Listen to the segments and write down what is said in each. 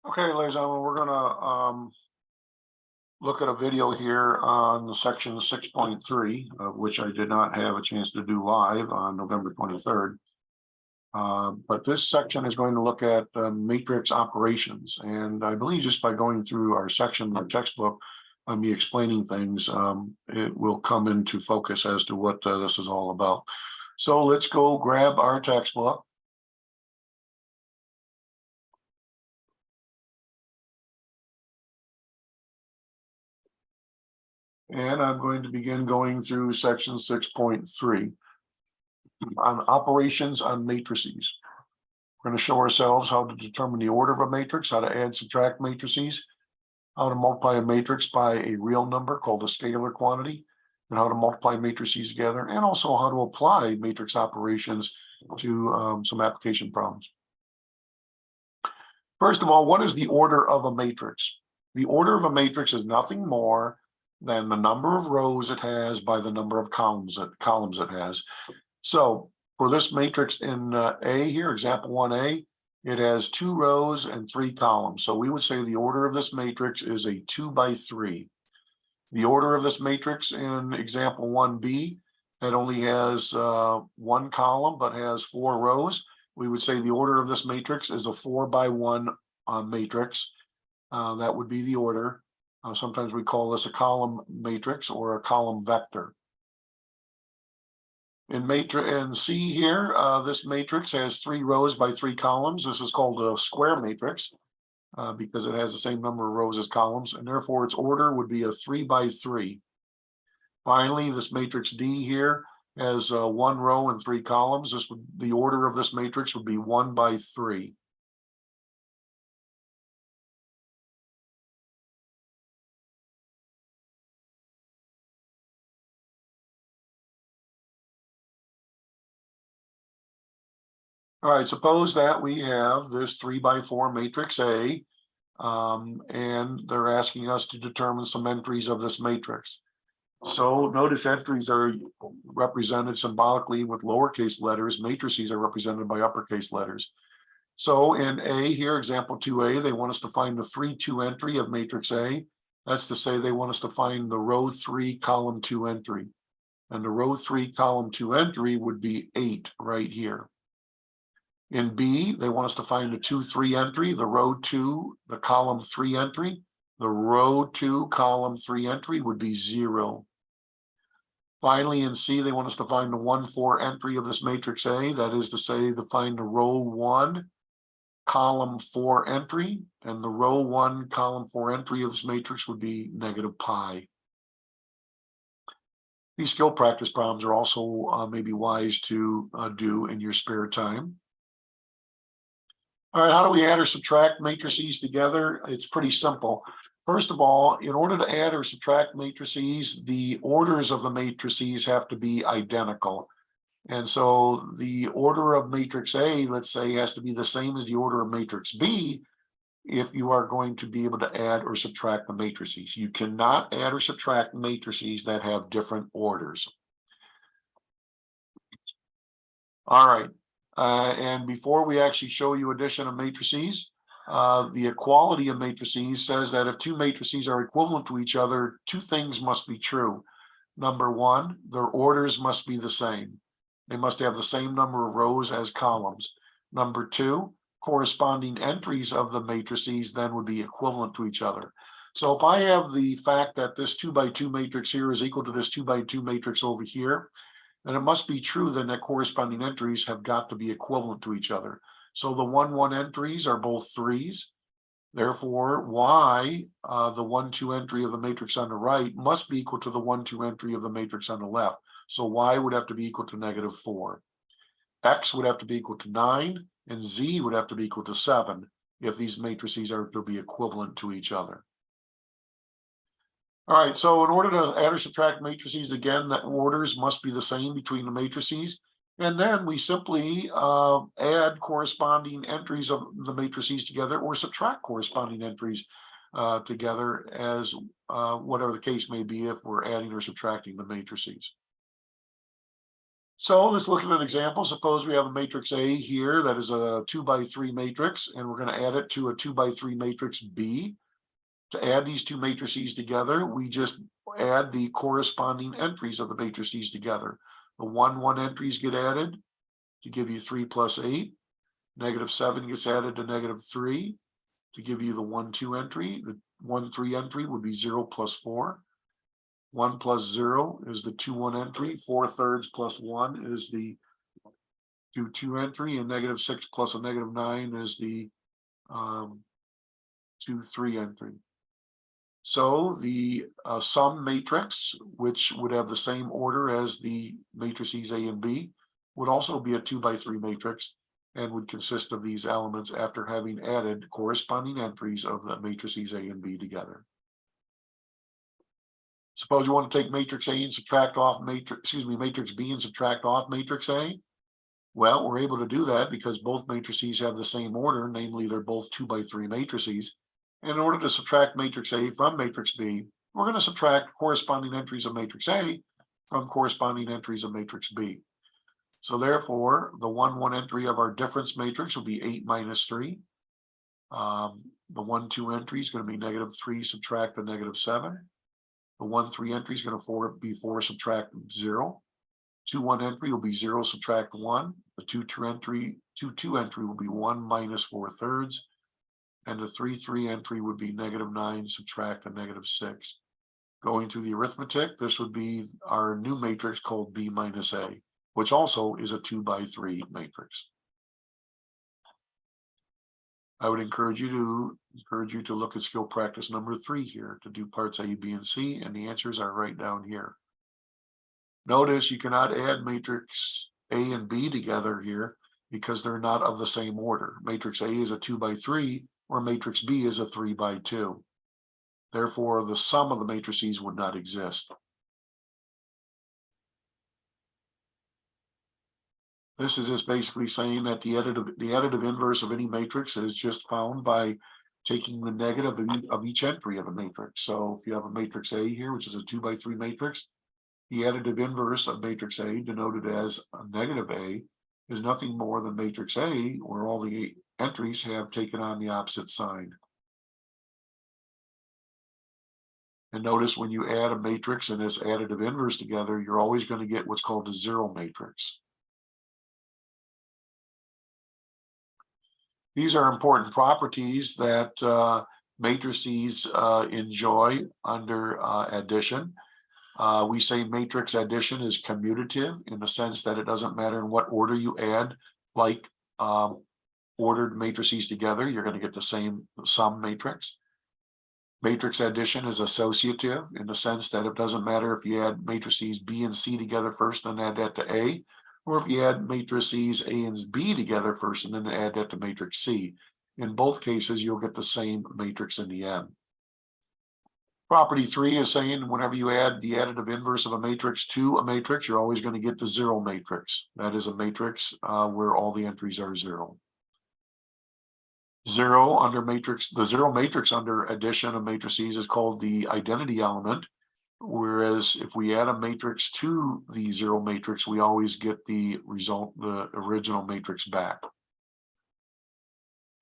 Okay, ladies and gentlemen, we're gonna look at a video here on the section 6.3, which I did not have a chance to do live on November 23rd. But this section is going to look at matrix operations. And I believe just by going through our section, our textbook, me explaining things, it will come into focus as to what this is all about. So let's go grab our textbook. And I'm going to begin going through section 6.3 on operations on matrices. We're going to show ourselves how to determine the order of a matrix, how to add, subtract matrices, how to multiply a matrix by a real number called a scalar quantity, and how to multiply matrices together, and also how to apply matrix operations to some application problems. First of all, what is the order of a matrix? The order of a matrix is nothing more than the number of rows it has by the number of columns it has. So for this matrix in A here, example 1A, it has 2 rows and 3 columns. So we would say the order of this matrix is a 2 by 3. The order of this matrix in example 1B, that only has 1 column but has 4 rows. We would say the order of this matrix is a 4 by 1 matrix. That would be the order. Sometimes we call this a column matrix or a column vector. In C here, this matrix has 3 rows by 3 columns. This is called a square matrix because it has the same number of rows as columns, and therefore its order would be a 3 by 3. Finally, this matrix D here has 1 row and 3 columns. The order of this matrix would be 1 by 3. All right, suppose that we have this 3 by 4 matrix A, and they're asking us to determine some entries of this matrix. So notice entries are represented symbolically with lowercase letters. Matrices are represented by uppercase letters. So in A here, example 2A, they want us to find the 3-2 entry of matrix A. That's to say they want us to find the row 3, column 2 entry. And the row 3, column 2 entry would be 8 right here. In B, they want us to find the 2-3 entry, the row 2, the column 3 entry. The row 2, column 3 entry would be 0. Finally, in C, they want us to find the 1-4 entry of this matrix A. That is to say, to find the row 1, column 4 entry. And the row 1, column 4 entry of this matrix would be negative pi. These skill practice problems are also maybe wise to do in your spare time. All right, how do we add or subtract matrices together? It's pretty simple. First of all, in order to add or subtract matrices, the orders of the matrices have to be identical. And so the order of matrix A, let's say, has to be the same as the order of matrix B if you are going to be able to add or subtract the matrices. You cannot add or subtract matrices that have different orders. All right. And before we actually show you addition of matrices, the equality of matrices says that if 2 matrices are equivalent to each other, 2 things must be true. Number 1, their orders must be the same. They must have the same number of rows as columns. Number 2, corresponding entries of the matrices then would be equivalent to each other. So if I have the fact that this 2 by 2 matrix here is equal to this 2 by 2 matrix over here, and it must be true then that corresponding entries have got to be equivalent to each other. So the 1-1 entries are both 3s. Therefore, Y, the 1-2 entry of the matrix on the right, must be equal to the 1-2 entry of the matrix on the left. So Y would have to be equal to negative 4. X would have to be equal to 9, and Z would have to be equal to 7 if these matrices are to be equivalent to each other. All right, so in order to add or subtract matrices, again, the orders must be the same between the matrices. And then we simply add corresponding entries of the matrices together or subtract corresponding entries together as whatever the case may be if we're adding or subtracting the matrices. So let's look at an example. Suppose we have a matrix A here that is a 2x3 matrix, and we're going to add it to a 2x3 matrix B. To add these two matrices together, we just add the corresponding entries of the matrices together. The 1 entries get added to give you 3 plus 8. -7 gets added to -3 to give you the 1 2 entry. The 1 3 entry would be 0 plus 4. 1 plus 0 is the 2 1 entry. 4/3 plus 1 is the 2 2 entry, and -6 plus a -9 is the 2 3 entry. So the sum matrix, which would have the same order as the matrices A and B, would also be a 2x3 matrix and would consist of these elements after having added corresponding entries of the matrices A and B together. Suppose you want to take matrix A and subtract off matrix B and subtract off matrix A. Well, we're able to do that because both matrices have the same order, namely they're both 2x3 matrices. And in order to subtract matrix A from matrix B, we're going to subtract corresponding entries of matrix A from corresponding entries of matrix B. So therefore, the 1 1 entry of our difference matrix will be 8 minus 3. The 1 2 entry is going to be -3 subtract a -7. The 1 3 entry is going to be 4 subtract 0. 2 1 entry will be 0 subtract 1. The 2 2 entry will be 1 minus 4/3. And the 3 3 entry would be -9 subtract a -6. Going through the arithmetic, this would be our new matrix called B minus A, which also is a 2x3 matrix. I would encourage you to look at skill practice number 3 here to do parts A, B, and C, and the answers are right down here. Notice you cannot add matrix A and B together here because they're not of the same order. Matrix A is a 2x3, where matrix B is a 3x2. Therefore, the sum of the matrices would not exist. This is just basically saying that the additive inverse of any matrix is just found by taking the negative of each entry of a matrix. So if you have a matrix A here, which is a 2x3 matrix, the additive inverse of matrix A, denoted as a -A, is nothing more than matrix A, where all the entries have taken on the opposite sign. And notice when you add a matrix and its additive inverse together, you're always going to get what's called a zero matrix. These are important properties that matrices enjoy under addition. We say matrix addition is commutative in the sense that it doesn't matter in what order you add, like ordered matrices together, you're going to get the same sum matrix. Matrix addition is associative in the sense that it doesn't matter if you add matrices B and C together first and then add that to A, or if you add matrices A and B together first and then add that to matrix C. In both cases, you'll get the same matrix in the end. Property 3 is saying whenever you add the additive inverse of a matrix to a matrix, you're always going to get the zero matrix. That is a matrix where all the entries are 0. The zero matrix under addition of matrices is called the identity element. Whereas if we add a matrix to the zero matrix, we always get the original matrix back.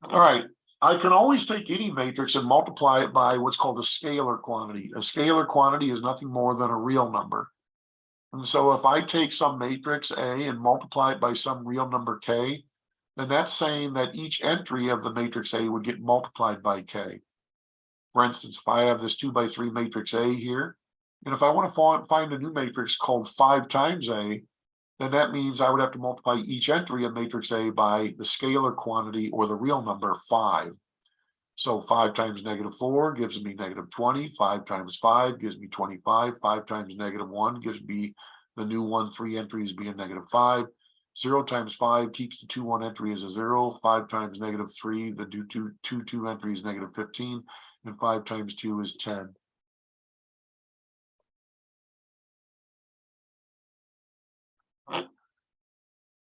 All right, I can always take any matrix and multiply it by what's called a scalar quantity. A scalar quantity is nothing more than a real number. And so if I take some matrix A and multiply it by some real number K, then that's saying that each entry of the matrix A would get multiplied by K. For instance, if I have this 2x3 matrix A here, and if I want to find a new matrix called 5 times A, then that means I would have to multiply each entry of matrix A by the scalar quantity or the real number 5. So 5 times -4 gives me -20. 5 times 5 gives me 25. 5 times -1 gives me the new 1 3 entries being -5. 0 times 5 keeps the 2 1 entry as a 0. 5 times -3, the 2 2 entry is -15, and 5 times 2 is 10.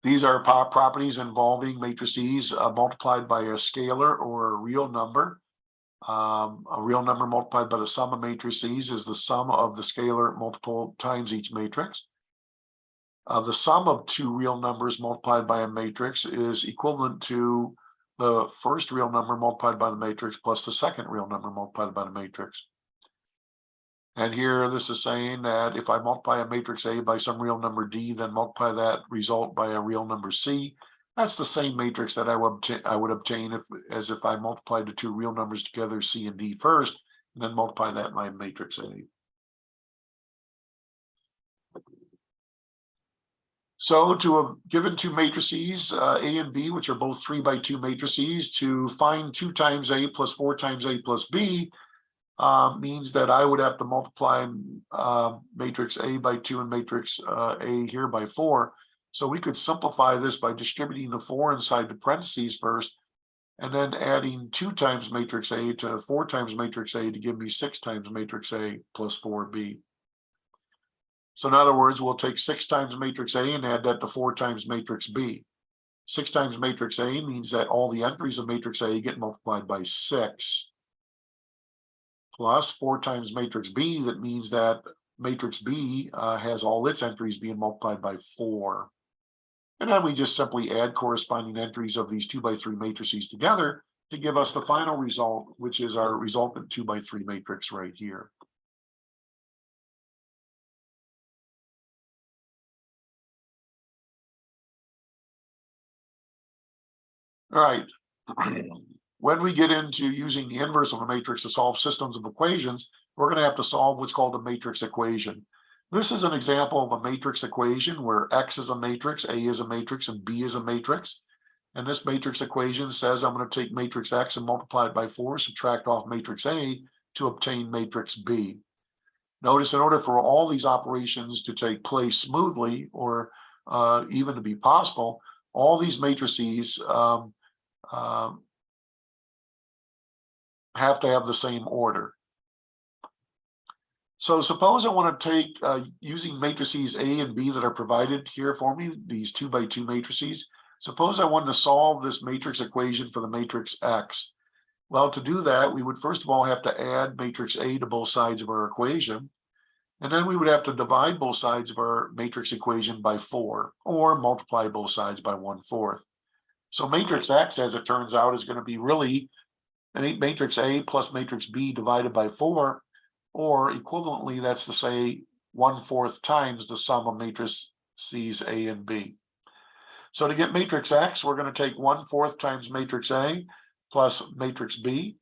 These are properties involving matrices multiplied by a scalar or a real number. A real number multiplied by the sum of matrices is the sum of the scalar multiple times each matrix. The sum of two real numbers multiplied by a matrix is equivalent to the first real number multiplied by the matrix plus the second real number multiplied by the matrix. And here this is saying that if I multiply a matrix A by some real number D, then multiply that result by a real number C, that's the same matrix that I would obtain as if I multiplied the two real numbers together, C and D first, and then multiply that by matrix A. So to have given two matrices, A and B, which are both 3 by 2 matrices, to find 2 times A plus 4 times A plus B means that I would have to multiply matrix A by 2 and matrix A here by 4. So we could simplify this by distributing the 4 inside the parentheses first, and then adding 2 times matrix A to 4 times matrix A to give me 6 times matrix A plus 4B. So in other words, we'll take 6 times matrix A and add that to 4 times matrix B. 6 times matrix A means that all the entries of matrix A get multiplied by 6. Plus 4 times matrix B, that means that matrix B has all its entries being multiplied by 4. And then we just simply add corresponding entries of these 2 by 3 matrices together to give us the final result, which is our resultant 2 by 3 matrix right here. All right. When we get into using the inverse of a matrix to solve systems of equations, we're going to have to solve what's called a matrix equation. This is an example of a matrix equation where X is a matrix, A is a matrix, and B is a matrix. And this matrix equation says I'm going to take matrix X and multiply it by 4, subtract off matrix A to obtain matrix B. Notice in order for all these operations to take place smoothly, or even to be possible, all these matrices have to have the same order. So suppose I want to take, using matrices A and B that are provided here for me, these 2 by 2 matrices, suppose I wanted to solve this matrix equation for the matrix X. Well, to do that, we would first of all have to add matrix A to both sides of our equation. And then we would have to divide both sides of our matrix equation by 4, or multiply both sides by 1/4. So matrix X, as it turns out, is going to be really matrix A plus matrix B divided by 4, or equivalently, that's to say 1/4 times the sum of matrices A and B. So to get matrix X, we're going to take 1/4 times matrix A plus matrix B.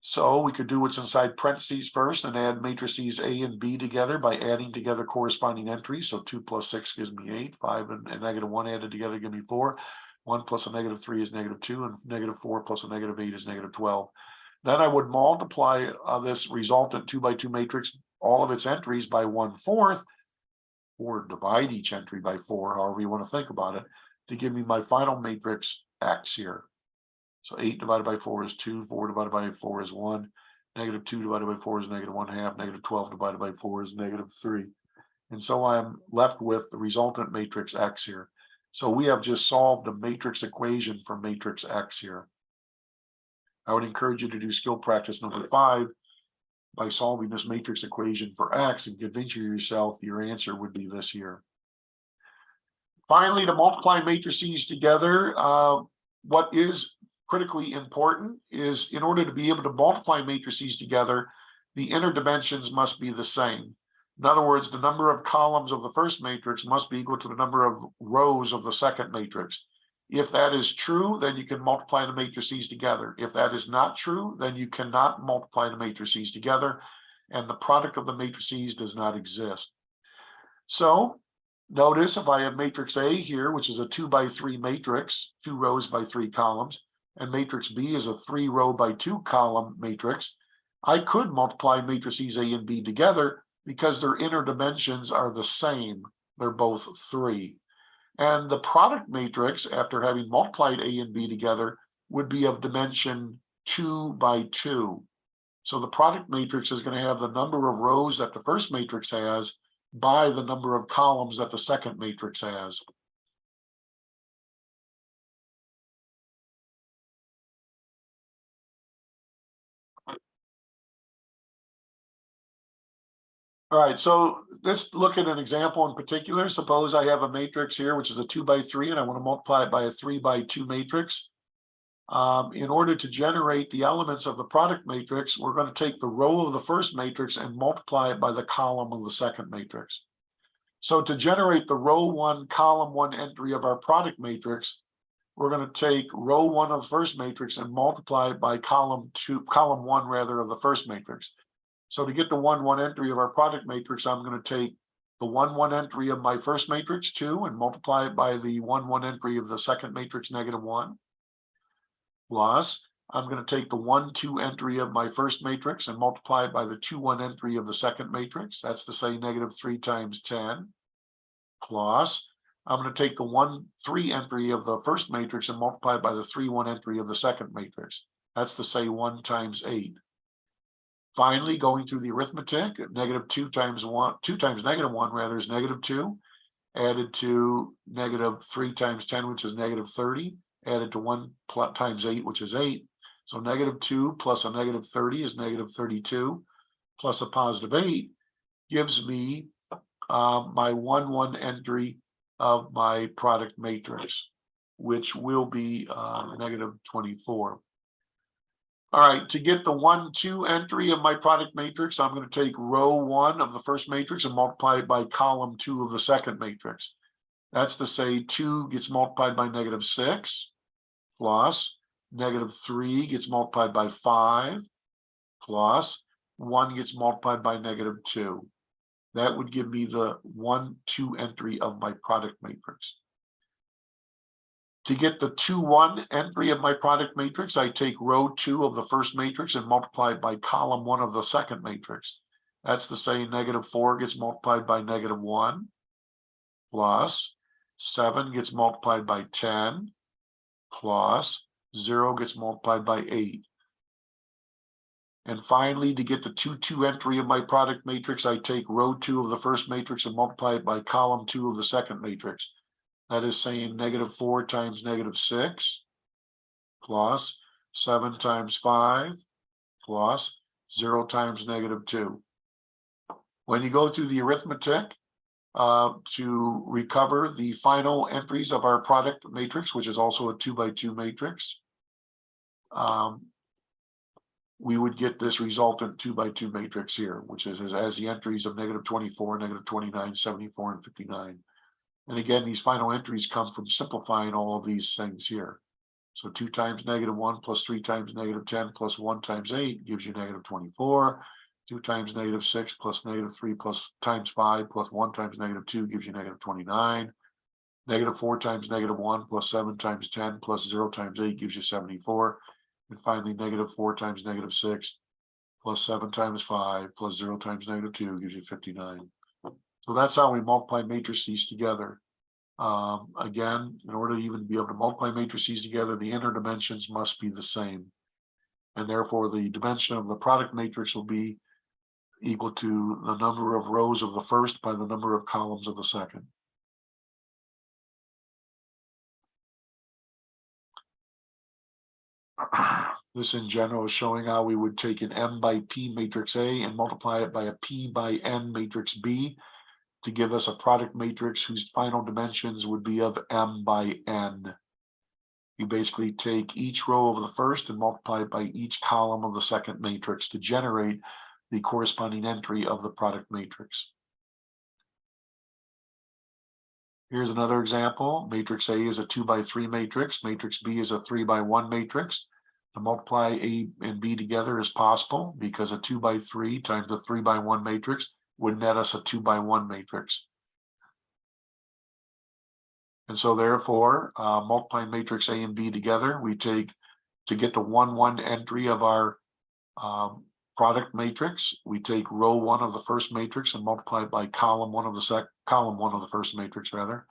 So we could do what's inside parentheses first and add matrices A and B together by adding together corresponding entries. So 2 plus 6 gives me 8, 5 and -1 added together give me 4. 1 plus a -3 is -2, and -4 plus a -8 is -12. Then I would multiply this resultant 2 by 2 matrix, all of its entries, by 1/4, or divide each entry by 4, however you want to think about it, to give me my final matrix X here. So 8 divided by 4 is 2, 4 divided by 4 is 1, -2 divided by 4 is -1/2, -12 divided by 4 is -3. And so I'm left with the resultant matrix X here. So we have just solved a matrix equation for matrix X here. I would encourage you to do skill practice number 5 by solving this matrix equation for X and convince yourself your answer would be this here. Finally, to multiply matrices together, what is critically important is, in order to be able to multiply matrices together, the inner dimensions must be the same. In other words, the number of columns of the first matrix must be equal to the number of rows of the second matrix. If that is true, then you can multiply the matrices together. If that is not true, then you cannot multiply the matrices together, and the product of the matrices does not exist. So notice if I have matrix A here, which is a 2 by 3 matrix, 2 rows by 3 columns, and matrix B is a 3 row by 2 column matrix, I could multiply matrices A and B together because their inner dimensions are the same. They're both 3. And the product matrix, after having multiplied A and B together, would be of dimension 2 by 2. So the product matrix is going to have the number of rows that the first matrix has by the number of columns that the second matrix has. All right, so let's look at an example in particular. Suppose I have a matrix here, which is a 2 by 3, and I want to multiply it by a 3 by 2 matrix. In order to generate the elements of the product matrix, we're going to take the row of the first matrix and multiply it by the column of the second matrix. So to generate the row 1, column 1 entry of our product matrix, we're going to take row 1 of the first matrix and multiply it by column 1 rather of the first matrix. So to get the 1, 1 entry of our product matrix, I'm going to take the 1, 1 entry of my first matrix 2 and multiply it by the 1, 1 entry of the second matrix -1. Plus, I'm going to take the 1, 2 entry of my first matrix and multiply it by the 2, 1 entry of the second matrix. That's to say -3 times 10. Plus, I'm going to take the 1, 3 entry of the first matrix and multiply it by the 3, 1 entry of the second matrix. That's to say 1 times 8. Finally, going through the arithmetic, -2 times 1, 2 times -1 rather is -2, added to -3 times 10, which is -30, added to 1 times 8, which is 8. So -2 plus a -30 is -32, plus a +8 gives me my 1, 1 entry of my product matrix, which will be -24. All right, to get the 1, 2 entry of my product matrix, I'm going to take row 1 of the first matrix and multiply it by column 2 of the second matrix. That's to say 2 gets multiplied by -6, plus -3 gets multiplied by 5, plus 1 gets multiplied by -2. That would give me the 1, 2 entry of my product matrix. To get the 2, 1 entry of my product matrix, I take row 2 of the first matrix and multiply it by column 1 of the second matrix. That's to say -4 gets multiplied by -1, plus 7 gets multiplied by 10, plus 0 gets multiplied by 8. And finally, to get the 2, 2 entry of my product matrix, I take row 2 of the first matrix and multiply it by column 2 of the second matrix. That is saying -4 times -6, plus 7 times 5, plus 0 times -2. When you go through the arithmetic to recover the final entries of our product matrix, which is also a 2 by 2 matrix, we would get this resultant 2 by 2 matrix here, which is as the entries of -24, -29, 74, and 59. And again, these final entries come from simplifying all of these things here. So 2 times -1 plus 3 times -10 plus 1 times 8 gives you -24. 2 times -6 plus -3 plus times 5 plus 1 times -2 gives you -29. -4 times -1 plus 7 times 10 plus 0 times 8 gives you 74. And finally, -4 times -6 plus 7 times 5 plus 0 times -2 gives you 59. So that's how we multiply matrices together. Again, in order to even be able to multiply matrices together, the inner dimensions must be the same. And therefore, the dimension of the product matrix will be equal to the number of rows of the first by the number of columns of the second. This in general is showing how we would take an M by P matrix A and multiply it by a P by N matrix B to give us a product matrix whose final dimensions would be of M by N. You basically take each row of the first and multiply it by each column of the second matrix to generate the corresponding entry of the product matrix. Here's another example. Matrix A is a 2 by 3 matrix. Matrix B is a 3 by 1 matrix. To multiply A and B together is possible because a 2 by 3 times a 3 by 1 matrix would net us a 2 by 1 matrix. And so therefore, multiplying matrix A and B together, we take, to get the 1, 1 entry of our product matrix, we take row 1 of the first matrix and multiply it by column 1 of the first matrix rather.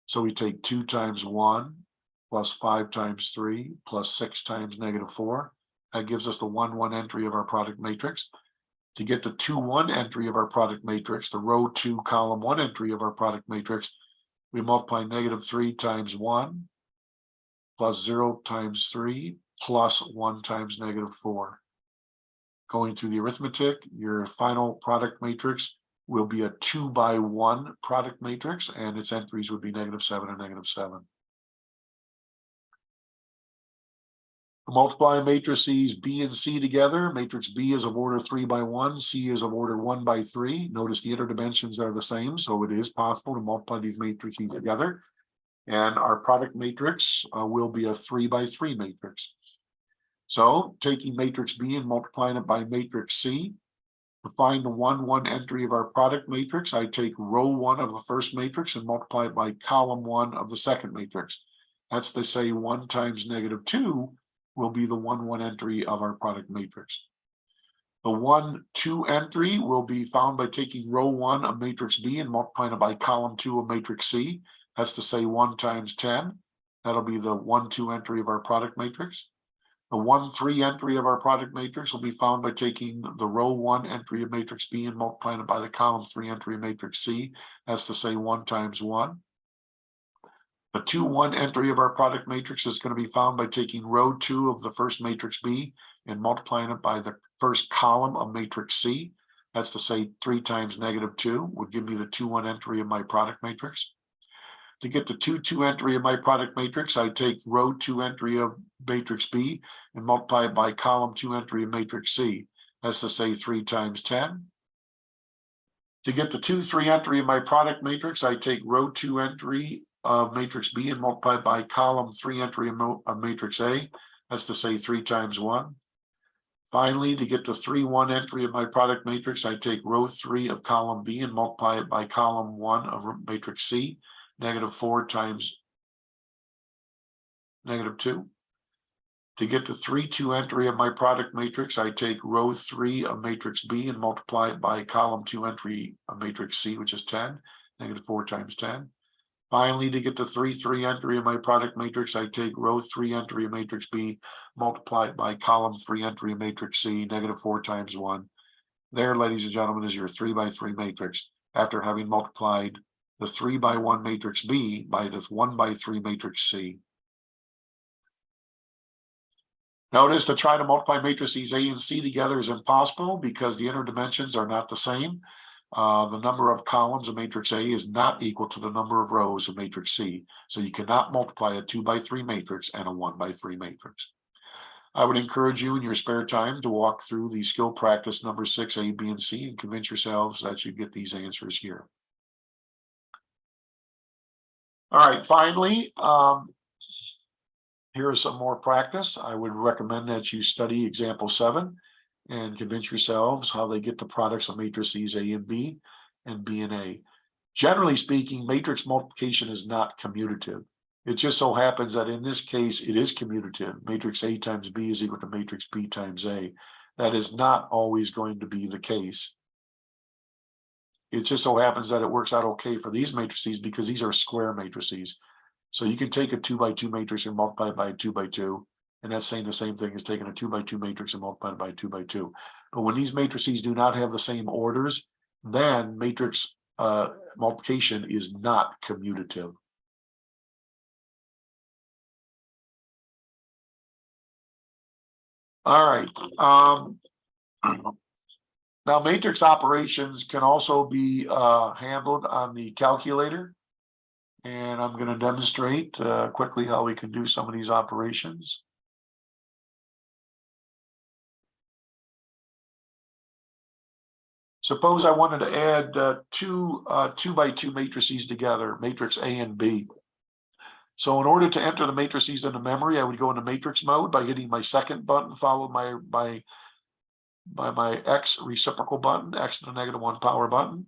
So we take 2 times 1 plus 5 times 3 plus 6 times -4. That gives us the 1, 1 entry of our product matrix. To get the 2, 1 entry of our product matrix, the row 2 column 1 entry of our product matrix, we multiply -3 times 1 plus 0 times 3 plus 1 times -4. Going through the arithmetic, your final product matrix will be a 2x1 product matrix, and its entries would be -7 and -7. Multiply matrices B and C together. Matrix B is of order 3x1, C is of order 1x3. Notice the interdimensions are the same, so it is possible to multiply these matrices together. And our product matrix will be a 3x3 matrix. So taking matrix B and multiplying it by matrix C, to find the 1, 1 entry of our product matrix, I take row 1 of the first matrix and multiply it by column 1 of the second matrix. That's to say 1 times -2 will be the 1, 1 entry of our product matrix. The 1, 2 entry will be found by taking row 1 of matrix B and multiplying it by column 2 of matrix C. That's to say 1 times 10. That'll be the 1, 2 entry of our product matrix. The 1, 3 entry of our product matrix will be found by taking the row 1 entry of matrix B and multiplying it by the column 3 entry of matrix C. That's to say 1 times 1. The 2, 1 entry of our product matrix is going to be found by taking row 2 of the first matrix B and multiplying it by the first column of matrix C. That's to say 3 times -2 would give me the 2, 1 entry of my product matrix. To get the 2, 2 entry of my product matrix, I take row 2 entry of matrix B and multiply it by column 2 entry of matrix C. That's to say 3 times 10. To get the 2, 3 entry of my product matrix, I take row 2 entry of matrix B and multiply by column 3 entry of matrix A. That's to say 3 times 1. Finally, to get the 3, 1 entry of my product matrix, I take row 3 of column B and multiply it by column 1 of matrix C. -4 times -2. To get the 3, 2 entry of my product matrix, I take row 3 of matrix B and multiply it by column 2 entry of matrix C, which is 10. -4 times 10. Finally, to get the 3, 3 entry of my product matrix, I take row 3 entry of matrix B, multiply it by column 3 entry of matrix C, -4 times 1. There, ladies and gentlemen, is your 3x3 matrix after having multiplied the 3x1 matrix B by this 1x3 matrix C. Notice to try to multiply matrices A and C together is impossible because the interdimensions are not the same. The number of columns of matrix A is not equal to the number of rows of matrix C. So you cannot multiply a 2x3 matrix and a 1x3 matrix. I would encourage you in your spare time to walk through the skill practice number 6, A, B, and C, and convince yourselves that you get these answers here. All right, finally, here is some more practice. I would recommend that you study example 7 and convince yourselves how they get the products of matrices A and B and A. Generally speaking, matrix multiplication is not commutative. It just so happens that in this case, it is commutative. Matrix A times B is equal to matrix B times A. That is not always going to be the case. It just so happens that it works out okay for these matrices because these are square matrices. So you can take a 2x2 matrix and multiply it by a 2x2. And that's saying the same thing as taking a 2x2 matrix and multiplying it by a 2x2. But when these matrices do not have the same orders, then matrix multiplication is not commutative. All right. Now, matrix operations can also be handled on the calculator. And I'm going to demonstrate quickly how we can do some of these operations. Suppose I wanted to add two 2x2 matrices together, matrix A and B. So in order to enter the matrices into memory, I would go into matrix mode by hitting my second button, followed by my X reciprocal button, X to the -1 power button.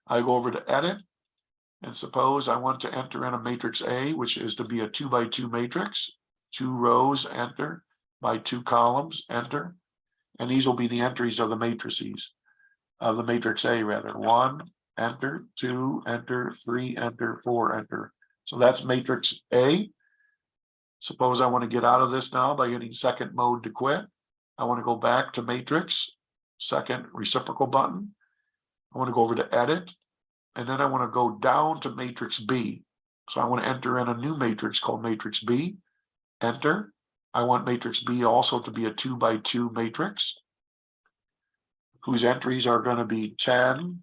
I go over to edit, and suppose I want to enter in a matrix A, which is to be a 2x2 matrix, 2 rows, enter, by 2 columns, enter, and these will be the entries of the matrices, of the matrix A rather. 1, enter, 2, enter, 3, enter, 4, enter. So that's matrix A. Suppose I want to get out of this now by hitting second mode to quit. I want to go back to matrix, second reciprocal button. I want to go over to edit, and then I want to go down to matrix B. So I want to enter in a new matrix called matrix B, enter. I want matrix B also to be a 2x2 matrix. whose entries are going to be 10,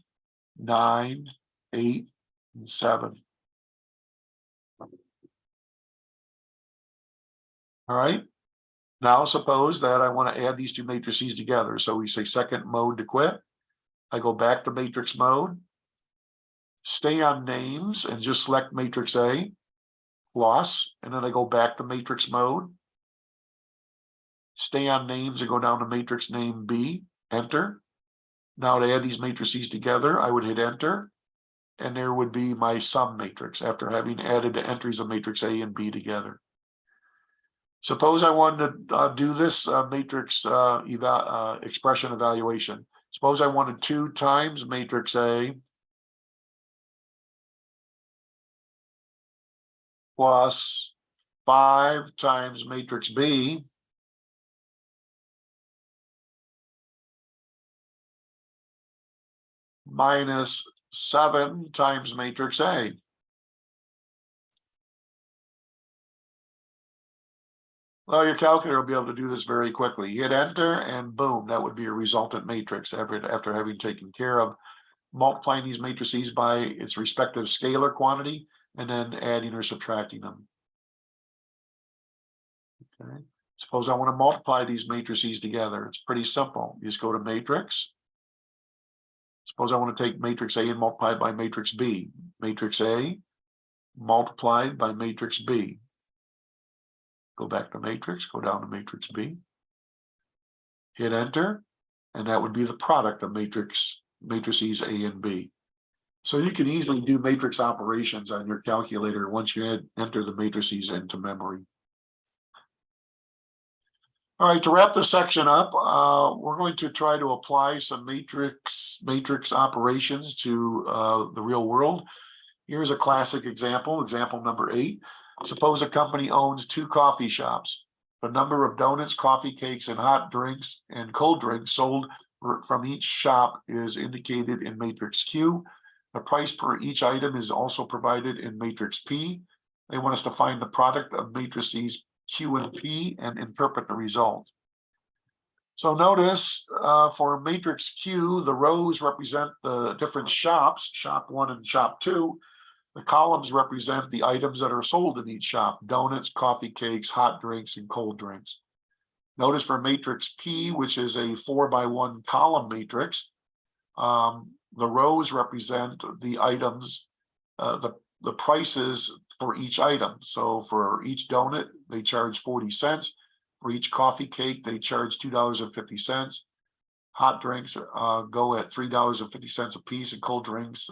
9, 8, and 7. All right. Now suppose that I want to add these two matrices together. So we say second mode to quit. I go back to matrix mode, stay on names and just select matrix A, plus, and then I go back to matrix mode, stay on names and go down to matrix name B, enter. Now to add these matrices together, I would hit enter, and there would be my sum matrix after having added the entries of matrix A and B together. Suppose I wanted to do this matrix expression evaluation. Suppose I wanted 2 times matrix A plus 5 times matrix B minus 7 times matrix A. Well, your calculator will be able to do this very quickly. Hit enter and boom, that would be a resultant matrix after having taken care of multiplying these matrices by its respective scalar quantity and then adding or subtracting them. Okay. Suppose I want to multiply these matrices together. It's pretty simple. You just go to matrix. Suppose I want to take matrix A and multiply it by matrix B. Matrix A multiplied by matrix B. Go back to matrix, go down to matrix B. Hit enter, and that would be the product of matrices A and B. So you can easily do matrix operations on your calculator once you enter the matrices into memory. All right, to wrap this section up, we're going to try to apply some matrix operations to the real world. Here's a classic example, example number 8. Suppose a company owns 2 coffee shops. The number of donuts, coffee cakes, and hot drinks and cold drinks sold from each shop is indicated in matrix Q. The price per each item is also provided in matrix P. They want us to find the product of matrices Q and P and interpret the result. So notice for matrix Q, the rows represent the different shops, shop 1 and shop 2. The columns represent the items that are sold in each shop: donuts, coffee cakes, hot drinks, and cold drinks. Notice for matrix P, which is a 4x1 column matrix, the rows represent the items, the prices for each item. So for each donut, they charge 40 cents. For each coffee cake, they charge $2.50. Hot drinks go at $3.50 a piece, and cold drinks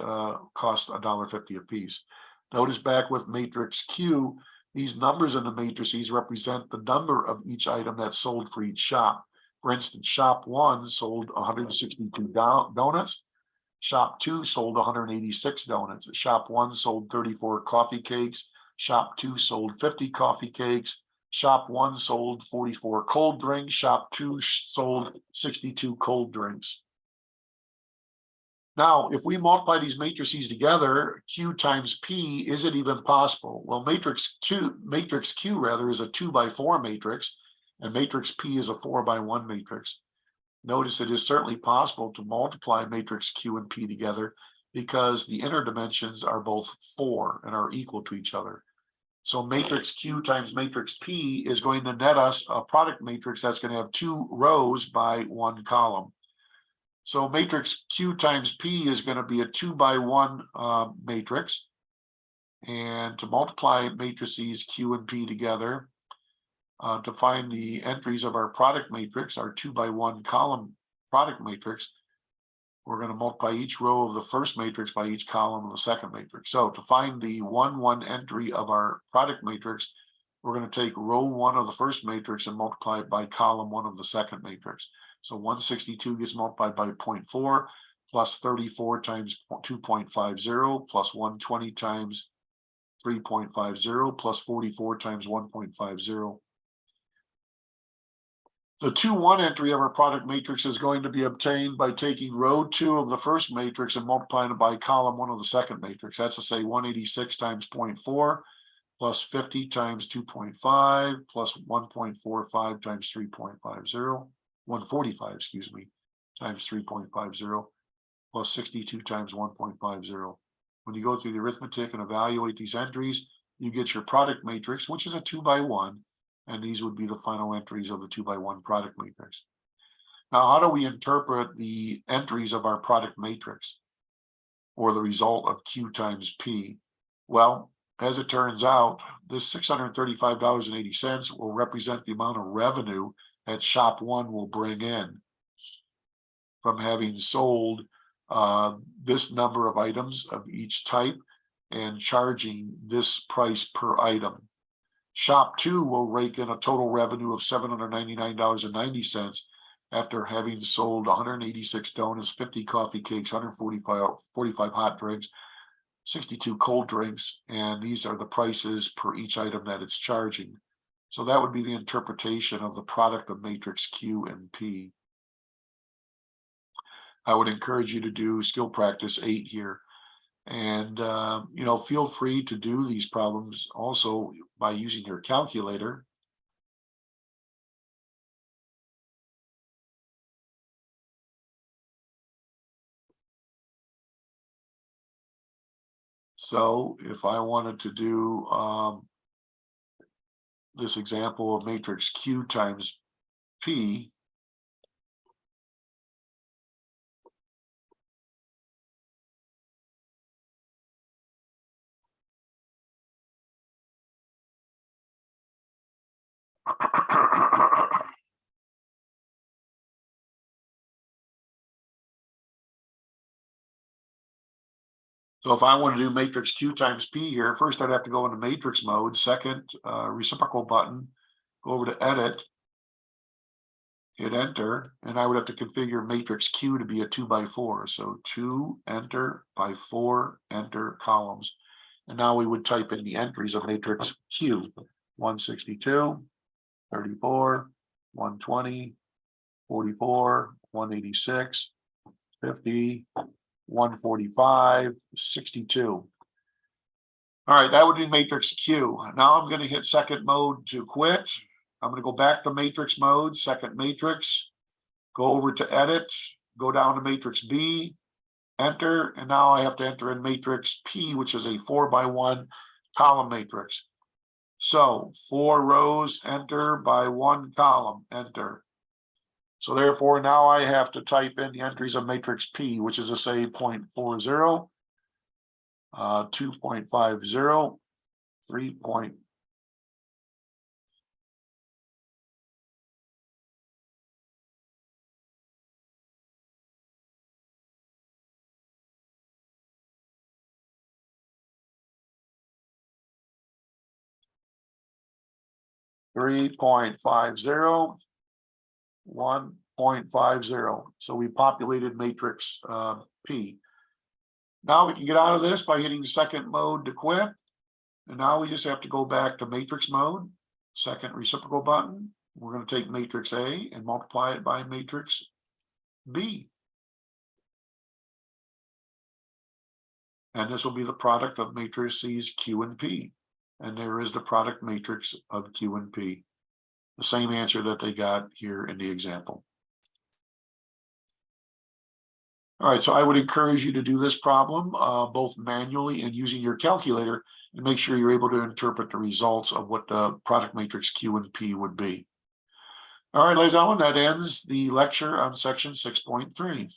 cost $1.50 a piece. Notice back with matrix Q, these numbers in the matrices represent the number of each item that's sold for each shop. For instance, shop 1 sold 162 donuts. Shop 2 sold 186 donuts. Shop 1 sold 34 coffee cakes. Shop 2 sold 50 coffee cakes. Shop 1 sold 44 cold drinks. Shop 2 sold 62 cold drinks. Now, if we multiply these matrices together, Q times P, is it even possible? Well, matrix Q is a 2x4 matrix, and matrix P is a 4x1 matrix. Notice it is certainly possible to multiply matrix Q and P together because the inner dimensions are both 4 and are equal to each other. So matrix Q times matrix P is going to net us a product matrix that's going to have 2 rows by 1 column. So matrix Q times P is going to be a 2x1 matrix. And to multiply matrices Q and P together, to find the entries of our product matrix, our 2x1 column product matrix, we're going to multiply each row of the first matrix by each column of the second matrix. So to find the 1-1 entry of our product matrix, we're going to take row 1 of the first matrix and multiply it by column 1 of the second matrix. So 162 gets multiplied by 0.4 plus 34 times 2.50 plus 120 times 3.50 plus 44 times 1.50. The 2-1 entry of our product matrix is going to be obtained by taking row 2 of the first matrix and multiplying it by column 1 of the second matrix. That's to say 186 times 0.4 plus 50 times 2.5 plus 1.45 times 3.50, 145, excuse me, times 3.50 plus 62 times 1.50. When you go through the arithmetic and evaluate these entries, you get your product matrix, which is a 2x1, and these would be the final entries of the 2x1 product matrix. Now, how do we interpret the entries of our product matrix, or the result of Q times P? Well, as it turns out, this $635.80 will represent the amount of revenue that Shop 1 will bring in from having sold this number of items of each type and charging this price per item. Shop 2 will rake in a total revenue of $799.90 after having sold 186 donuts, 50 coffee cakes, 145 hot drinks, 62 cold drinks, and these are the prices per each item that it's charging. So that would be the interpretation of the product of matrix Q and P. I would encourage you to do skill practice 8 here. And, feel free to do these problems also by using your calculator. So if I wanted to do this example of matrix Q times P, so if I want to do matrix Q times P here, first I'd have to go into matrix mode, second reciprocal button, go over to edit, hit enter, and I would have to configure matrix Q to be a 2x4. So 2 enter by 4 enter columns. And now we would type in the entries of matrix Q: 162, 34, 120, 44, 186, 50, 145, 62. All right, that would be matrix Q. Now I'm going to hit second mode to quit. I'm going to go back to matrix mode, second matrix, go over to edit, go down to matrix B, enter, and now I have to enter in matrix P, which is a 4x1 column matrix. So 4 rows, enter by 1 column, enter. So therefore, now I have to type in the entries of matrix P, which is, say, 0.40, 2.50, 3. 3.50, 1.50. So we populated matrix P. Now we can get out of this by hitting second mode to quit. And now we just have to go back to matrix mode, second reciprocal button. We're going to take matrix A and multiply it by matrix B. And this will be the product of matrices Q and P. And there is the product matrix of Q and P. The same answer that they got here in the example. All right, so I would encourage you to do this problem both manually and using your calculator, and make sure you're able to interpret the results of what the product matrix Q and P would be. All right, ladies and gentlemen, that ends the lecture on section 6.3.